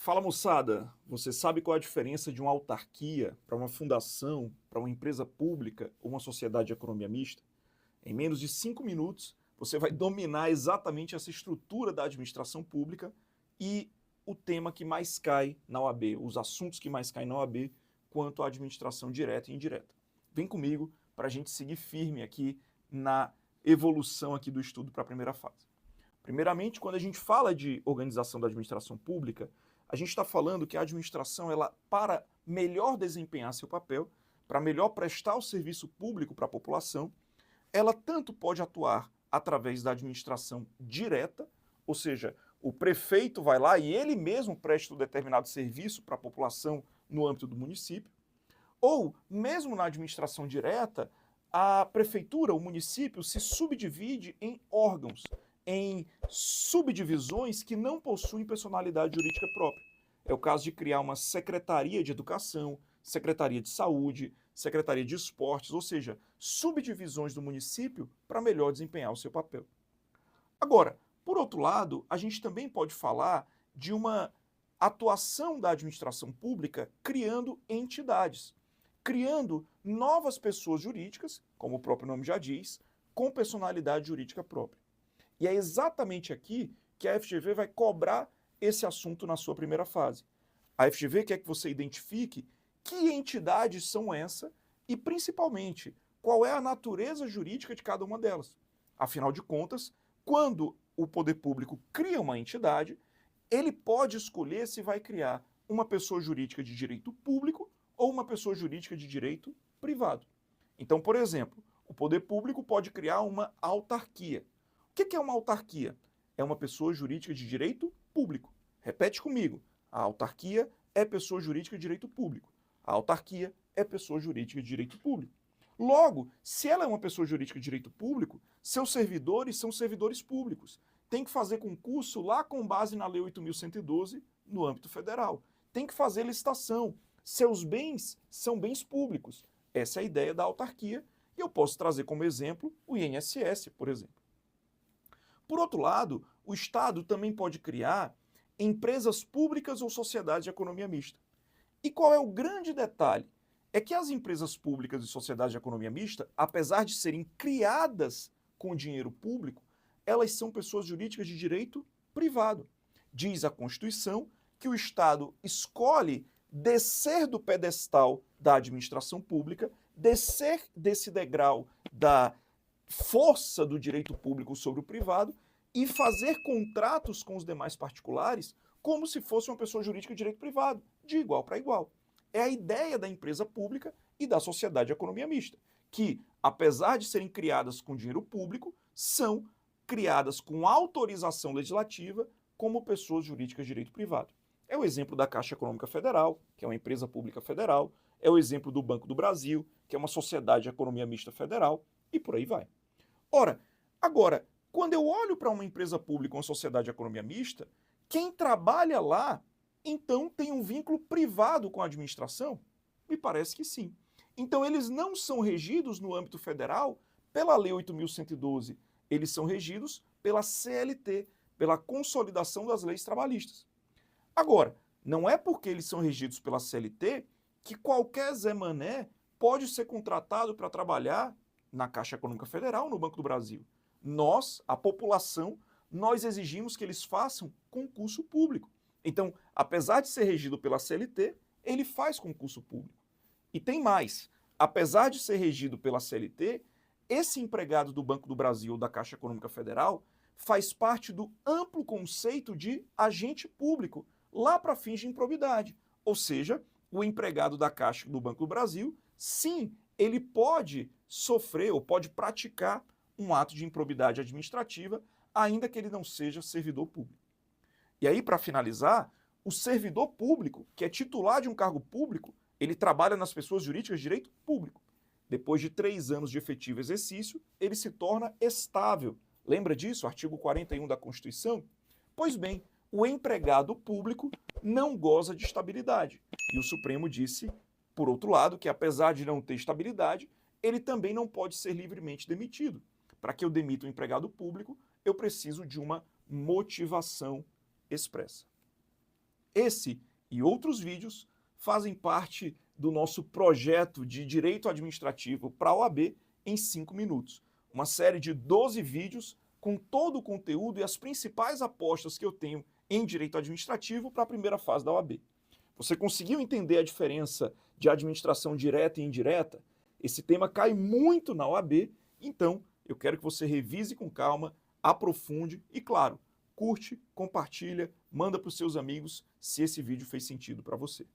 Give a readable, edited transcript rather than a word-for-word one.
Fala moçada, você sabe qual é a diferença de uma autarquia para uma fundação, para uma empresa pública ou uma sociedade de economia mista? Em menos de 5 minutos, você vai dominar exatamente essa estrutura da administração pública e o tema que mais cai na OAB, os assuntos que mais caem na OAB quanto à administração direta e indireta. Vem comigo para a gente seguir firme aqui na evolução aqui do estudo para a primeira fase. Primeiramente, quando a gente fala de organização da administração pública, a gente está falando que a administração, ela, para melhor desempenhar seu papel, para melhor prestar o serviço público para a população, ela tanto pode atuar através da administração direta, ou seja, o prefeito vai lá e ele mesmo presta um determinado serviço para a população no âmbito do município, ou mesmo na administração direta, a prefeitura, o município, se subdivide em órgãos, em subdivisões que não possuem personalidade jurídica própria. É o caso de criar uma secretaria de educação, secretaria de saúde, secretaria de esportes, ou seja, subdivisões do município para melhor desempenhar o seu papel. Agora, por outro lado, a gente também pode falar de uma atuação da administração pública criando entidades, criando novas pessoas jurídicas, como o próprio nome já diz, com personalidade jurídica própria. E é exatamente aqui que a FGV vai cobrar esse assunto na sua primeira fase. A FGV quer que você identifique que entidades são essas e, principalmente, qual é a natureza jurídica de cada uma delas. Afinal de contas, quando o poder público cria uma entidade, ele pode escolher se vai criar uma pessoa jurídica de direito público ou uma pessoa jurídica de direito privado. Então, por exemplo, o poder público pode criar uma autarquia. O que é uma autarquia? É uma pessoa jurídica de direito público. Repete comigo. A autarquia é pessoa jurídica de direito público. A autarquia é pessoa jurídica de direito público. Logo, se ela é uma pessoa jurídica de direito público, seus servidores são servidores públicos. Tem que fazer concurso lá com base na Lei 8.112 no âmbito federal. Tem que fazer licitação. Seus bens são bens públicos. Essa é a ideia da autarquia e eu posso trazer como exemplo o INSS, por exemplo. Por outro lado, o Estado também pode criar empresas públicas ou sociedades de economia mista. E qual é o grande detalhe? É que as empresas públicas e sociedades de economia mista, apesar de serem criadas com dinheiro público, elas são pessoas jurídicas de direito privado. Diz a Constituição que o Estado escolhe descer do pedestal da administração pública, descer desse degrau da força do direito público sobre o privado e fazer contratos com os demais particulares como se fosse uma pessoa jurídica de direito privado, de igual para igual. É a ideia da empresa pública e da sociedade de economia mista, que, apesar de serem criadas com dinheiro público, são criadas com autorização legislativa como pessoas jurídicas de direito privado. É o exemplo da Caixa Econômica Federal, que é uma empresa pública federal, é o exemplo do Banco do Brasil, que é uma sociedade de economia mista federal, e por aí vai. Ora, agora, quando eu olho para uma empresa pública ou uma sociedade de economia mista, quem trabalha lá, então tem um vínculo privado com a administração? Me parece que sim. Então eles não são regidos no âmbito federal pela Lei 8.112, eles são regidos pela CLT, pela Consolidação das Leis Trabalhistas. Agora, não é porque eles são regidos pela CLT que qualquer Zé Mané pode ser contratado para trabalhar na Caixa Econômica Federal, no Banco do Brasil. Nós, a população, nós exigimos que eles façam concurso público. Então, apesar de ser regido pela CLT, ele faz concurso público. E tem mais, apesar de ser regido pela CLT, esse empregado do Banco do Brasil ou da Caixa Econômica Federal faz parte do amplo conceito de agente público, lá para fins de improbidade. Ou seja, o empregado da Caixa do Banco do Brasil, sim, ele pode sofrer ou pode praticar um ato de improbidade administrativa, ainda que ele não seja servidor público. E aí, para finalizar, o servidor público, que é titular de um cargo público, ele trabalha nas pessoas jurídicas de direito público. Depois de 3 anos de efetivo exercício, ele se torna estável. Lembra disso, artigo 41 da Constituição? Pois bem, o empregado público não goza de estabilidade. E o Supremo disse, por outro lado, que apesar de não ter estabilidade, ele também não pode ser livremente demitido. Para que eu demita um empregado público, eu preciso de uma motivação expressa. Esse e outros vídeos fazem parte do nosso projeto de Direito Administrativo para a OAB em 5 minutos. Uma série de 12 vídeos com todo o conteúdo e as principais apostas que eu tenho em Direito Administrativo para a primeira fase da OAB. Você conseguiu entender a diferença de administração direta e indireta? Esse tema cai muito na OAB, então eu quero que você revise com calma, aprofunde e, claro, curte, compartilha, manda para os seus amigos se esse vídeo fez sentido para você.